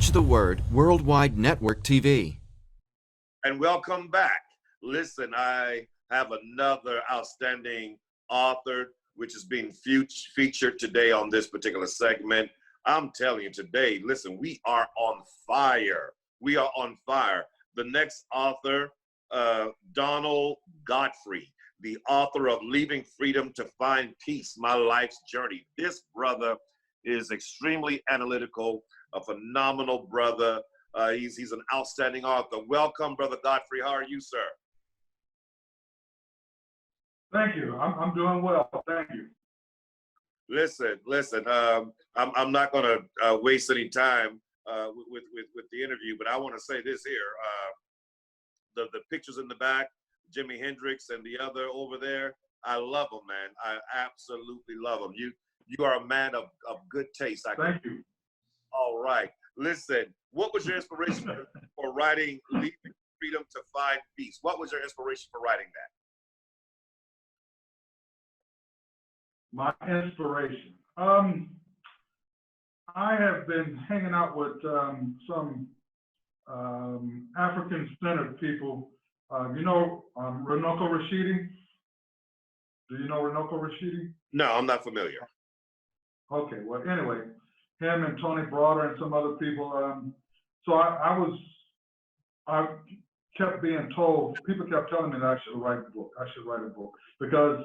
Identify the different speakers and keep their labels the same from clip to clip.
Speaker 1: Search the word Worldwide Network TV.
Speaker 2: And welcome back. Listen, I have another outstanding author, which is being featured today on this particular segment. I'm telling you today, listen, we are on fire. We are on fire. The next author, Donal Godfrey, the author of Leaving Freedom to Find Peace, My Life's Journey. This brother is extremely analytical, a phenomenal brother. He's an outstanding author. Welcome, Brother Godfrey. How are you, sir?
Speaker 3: Thank you. I'm doing well. Thank you.
Speaker 2: Listen. I'm not going to waste any time with the interview, but I want to say this here. The pictures in the back, Jimi Hendrix and the other over there, I love them, man. I absolutely love them. You are a man of good taste.
Speaker 3: Thank you.
Speaker 2: All right. Listen, what was your inspiration for writing Leaving Freedom to Find Peace? What was your inspiration for writing that?
Speaker 3: My inspiration. I have been hanging out with some African-centered people. You know Runoko Rashidi? Do you know Runoko Rashidi?
Speaker 2: No, I'm not familiar.
Speaker 3: Okay, well, anyway, him and Tony Broader and some other people. So I kept being told, people kept telling me that I should write a book. I should write a book because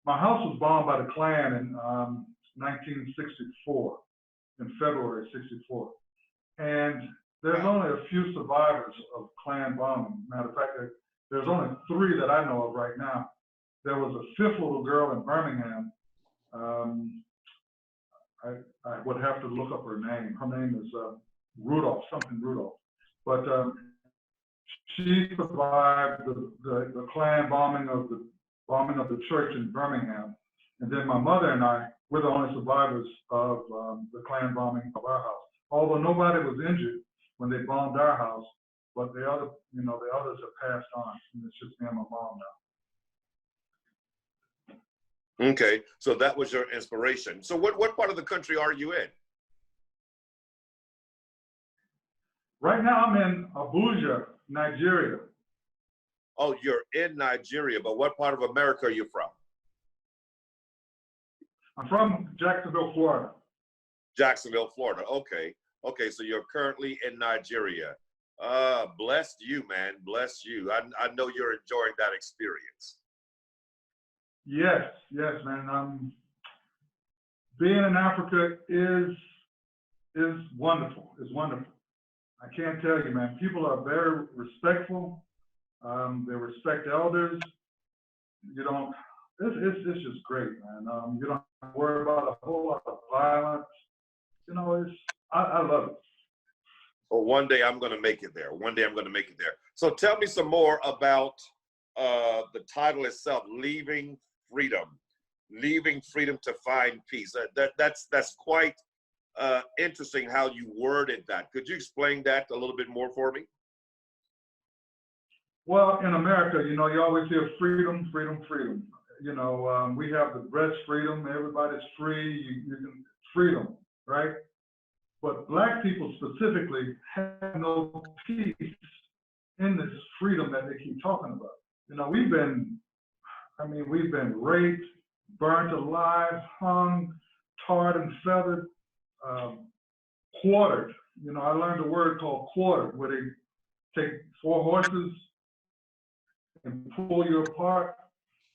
Speaker 3: my house was bombed by the Klan in 1964, in February '64. And there's only a few survivors of Klan bombing. Matter of fact, there's only 3 that I know of right now. There was a 5th little girl in Birmingham. I would have to look up her name. Her name is Rudolph, something Rudolph. But she survived the Klan bombing of the church in Birmingham. And then my mother and I, we're the only survivors of the Klan bombing of our house. Although nobody was injured when they bombed our house, but the others have passed on. And it's just me and my mom now.
Speaker 2: Okay, so that was your inspiration. So what part of the country are you in?
Speaker 3: Right now I'm in Abuja, Nigeria.
Speaker 2: Oh, you're in Nigeria, but what part of America are you from?
Speaker 3: I'm from Jacksonville, Florida.
Speaker 2: Jacksonville, Florida. Okay, so you're currently in Nigeria. Blessed you, man, bless you. I know you're enjoying that experience.
Speaker 3: Yes, man. Being in Africa is wonderful. It's wonderful. I can't tell you, man. People are very respectful. They respect elders. It's just great, man. You don't have to worry about a whole lot of violence. I love it.
Speaker 2: Well, one day I'm going to make it there. So tell me some more about the title itself, Leaving Freedom to Find Peace. That's quite interesting how you worded that. Could you explain that a little bit more for me?
Speaker 3: Well, in America, you always hear freedom, freedom, freedom. We have the breast freedom. Everybody's free. You can freedom, right? But Black people specifically have no peace in this freedom that they keep talking about. We've been raped, burnt alive, hung, tarred and feathered, quartered. I learned a word called quartered, where they take 4 horses and pull you apart.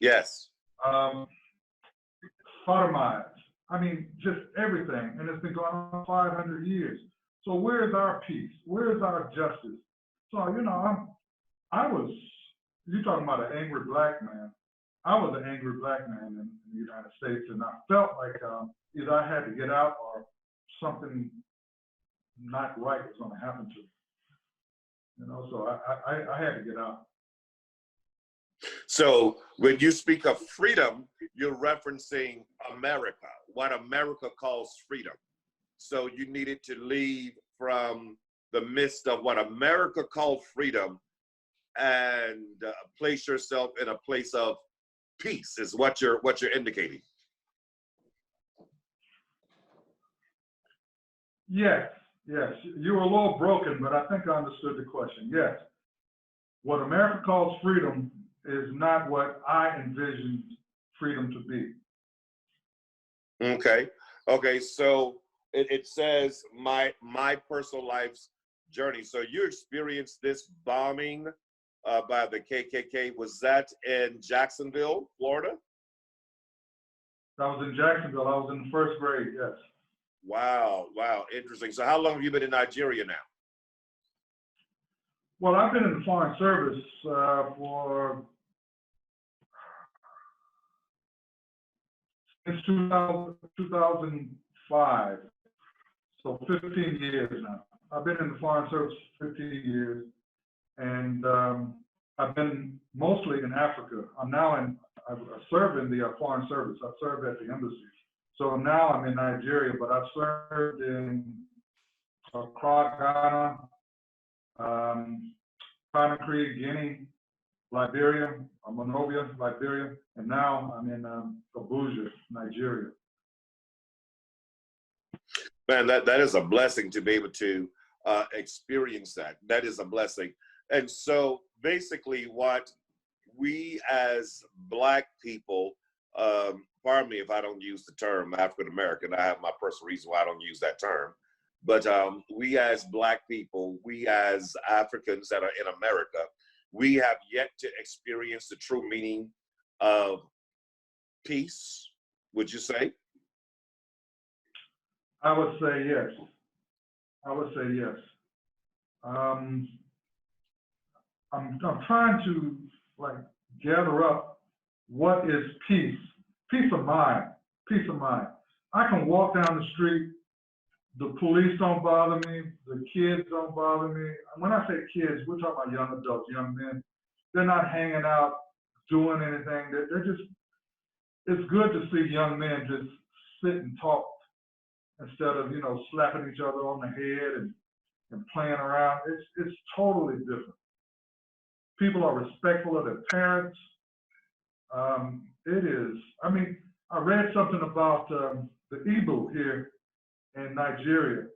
Speaker 2: Yes.
Speaker 3: Sodomized. Just everything. And it's been going on 500 years. So where's our peace? Where's our justice? So, you're talking about an angry Black man. I was an angry Black man in the United States, and I felt like either I had to get out or something not right was going to happen to me. So I had to get out.
Speaker 2: So when you speak of freedom, you're referencing America, what America calls freedom. So you needed to leave from the midst of what America called freedom and place yourself in a place of peace, is what you're indicating.
Speaker 3: Yes, Yes, you were a little broken, but I think I understood the question. Yes, what America calls freedom is not what I envisioned freedom to be.
Speaker 2: Okay. Okay. So it says my personal life's journey. So you experienced this bombing by the KKK. Was that in Jacksonville, Florida?
Speaker 3: I was in Jacksonville. I was in the first grade. Yes.
Speaker 2: Wow. Wow. Interesting. So how long have you been in Nigeria now?
Speaker 3: Well, I've been in the Foreign Service for since 2005, so 15 years now. I've been in the Foreign Service for 15 years, and I've been mostly in Africa. I serve in the Foreign Service. I served at the embassy. So now I'm in Nigeria, but I've served in Accra, Ghana, Conakry, Guinea, Liberia, Monrovia, Liberia, and now I'm in Abuja, Nigeria.
Speaker 2: Man, that is a blessing to be able to experience that. That is a blessing. And so basically what we as Black people, pardon me if I don't use the term African American, I have my personal reason why I don't use that term, but we as Black people, we as Africans that are in America, we have yet to experience the true meaning of peace, would you say?
Speaker 3: I would say yes. I would say yes. I'm trying to like gather up what is peace. Peace of mind. Peace of mind. I can walk down the street. The police don't bother me. The kids don't bother me. When I say kids, we're talking about young adults, young men. They're not hanging out, doing anything. They're just, it's good to see young men just sit and talk instead of, slapping each other on the head and playing around. It's totally different. People are respectful of their parents. I read something about the Igbo here in Nigeria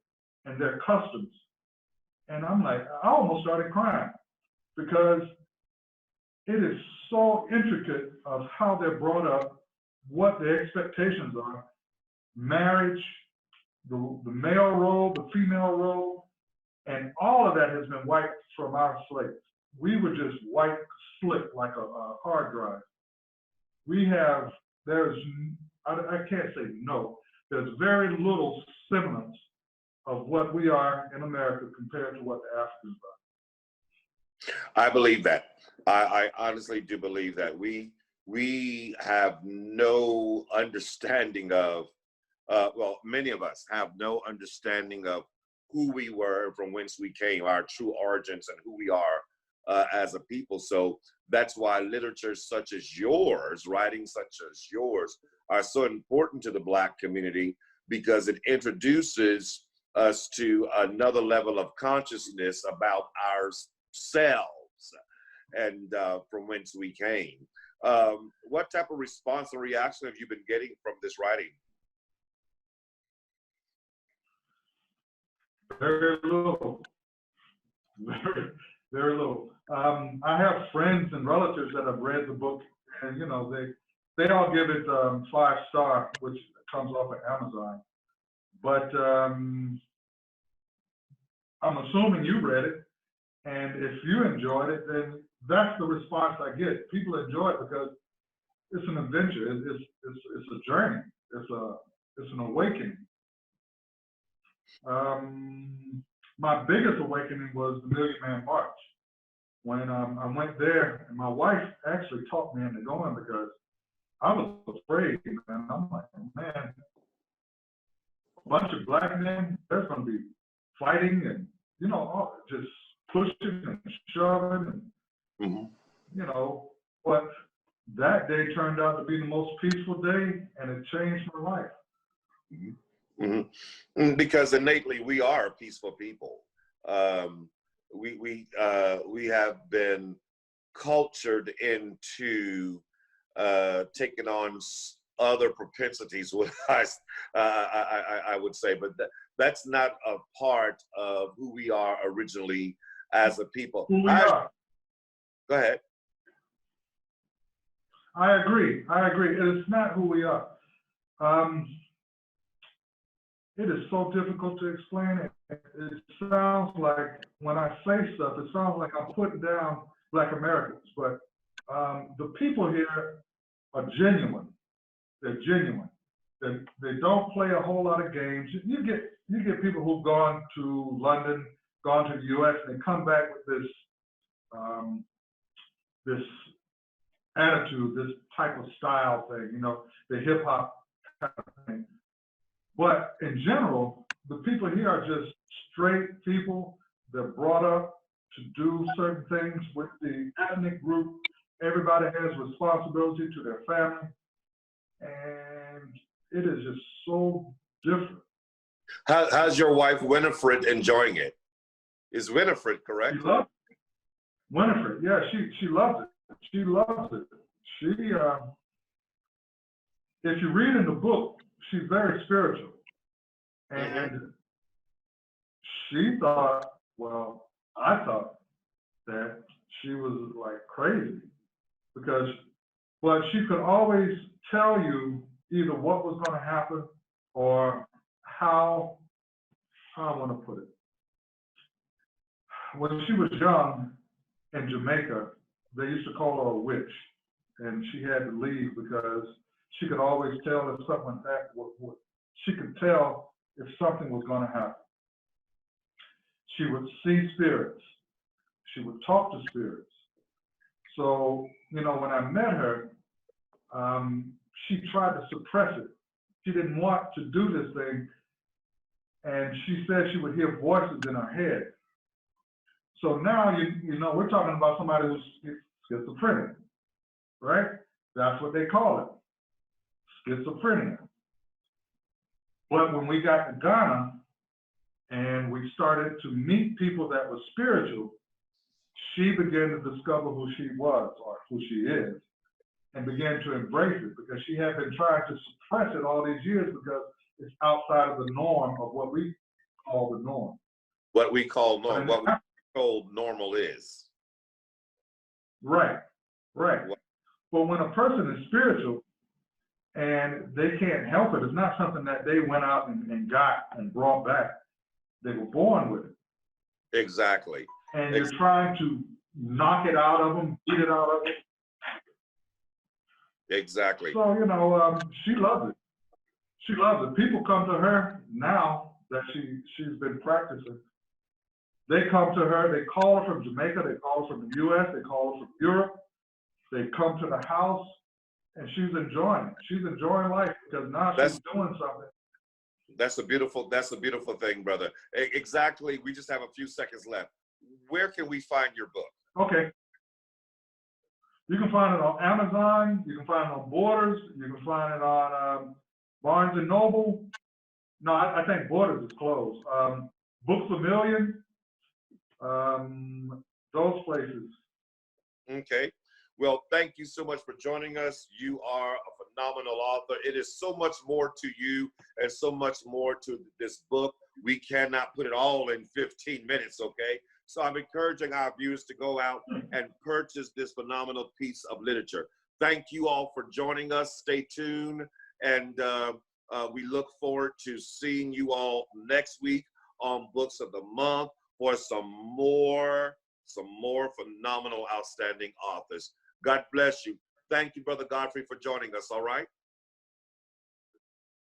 Speaker 3: and their customs. And I'm like, I almost started crying because it is so intricate of how they're brought up, what the expectations are, marriage, the male role, the female role, and all of that has been wiped from our slates. We were just wiped slick like a hard drive. I can't say no, there's very little semblance of what we are in America compared to what the Africans are.
Speaker 2: I believe that. I honestly do believe that. We have no understanding of, many of us have no understanding of who we were, from whence we came, our true origins, and who we are as a people. So that's why literature such as yours, writing such as yours, are so important to the Black community, because it introduces us to another level of consciousness about ourselves and from whence we came. What type of response or reaction have you been getting from this writing?
Speaker 3: Very little. Very, very little. I have friends and relatives that have read the book, and they all give it 5-star, which comes off of Amazon. But I'm assuming you read it, and if you enjoyed it, then that's the response I get. People enjoy it because it's an adventure. It's a journey. It's an awakening. My biggest awakening was the Million Man March. When I went there, and my wife actually talked me into going because I was afraid, man. I'm like, man, a bunch of Black men, there's going to be fighting and, just pushing and shoving and, but that day turned out to be the most peaceful day, and it changed my life.
Speaker 2: Mm-hmm. Because innately we are peaceful people. We have been cultured into taking on other propensities, what I would say, but that's not a part of who we are originally as a people.
Speaker 3: Who we are.
Speaker 2: Go ahead.
Speaker 3: I agree. It's not who we are. It is so difficult to explain it. It sounds like, when I say stuff, it sounds like I'm putting down Black Americans, but the people here are genuine. They're genuine. They don't play a whole lot of games. You get people who've gone to London, gone to the U.S., and they come back with this attitude, this type of style thing, you know, the hip hop kind of thing. But in general, the people here are just straight people. They're brought up to do certain things with the ethnic group. Everybody has responsibility to their family. And it is just so different.
Speaker 2: How's your wife, Winifred, enjoying it? Is Winifred correct?
Speaker 3: She loves it. Winifred, yeah, she loves it. She loves it. If you read in the book, she's very spiritual. And she thought, well, I thought that she was like crazy because, but she could always tell you either what was going to happen or how I want to put it. When she was young in Jamaica, they used to call her a witch, and she had to leave because she could always tell if something happened. She could tell if something was going to happen. She would see spirits. She would talk to spirits. So, you know, when I met her, she tried to suppress it. She didn't want to do this thing, and she said she would hear voices in her head. So now, you know, we're talking about somebody who's schizophrenic, right? That's what they call it, schizophrenia. But when we got to Ghana and we started to meet people that were spiritual, she began to discover who she was or who she is and began to embrace it because she had been trying to suppress it all these years because it's outside of the norm of what we call the norm.
Speaker 2: What we call norm, what we told normal is.
Speaker 3: Right. But when a person is spiritual and they can't help it, it's not something that they went out and got and brought back. They were born with it.
Speaker 2: Exactly.
Speaker 3: And you're trying to knock it out of them, beat it out of them.
Speaker 2: Exactly.
Speaker 3: So, you know, she loves it. She loves it. People come to her now that she's been practicing. They come to her, they call her from Jamaica, they call her from the US, they call her from Europe. They come to the house and she's enjoying it. She's enjoying life because now she's doing something.
Speaker 2: That's a beautiful thing, brother. Exactly. We just have a few seconds left. Where can we find your book?
Speaker 3: Okay. You can find it on Amazon. You can find it on Borders. You can find it on Barnes and Noble. No, I think Borders is closed. Books A Million. Those places.
Speaker 2: Okay. Well, thank you so much for joining us. You are a phenomenal author. It is so much more to you and so much more to this book. We cannot put it all in 15 minutes, okay? So I'm encouraging our viewers to go out and purchase this phenomenal piece of literature. Thank you all for joining us. Stay tuned, and we look forward to seeing you all next week on Books of the Month for some more phenomenal, outstanding authors. God bless you. Thank you, Brother Godfrey, for joining us, all right?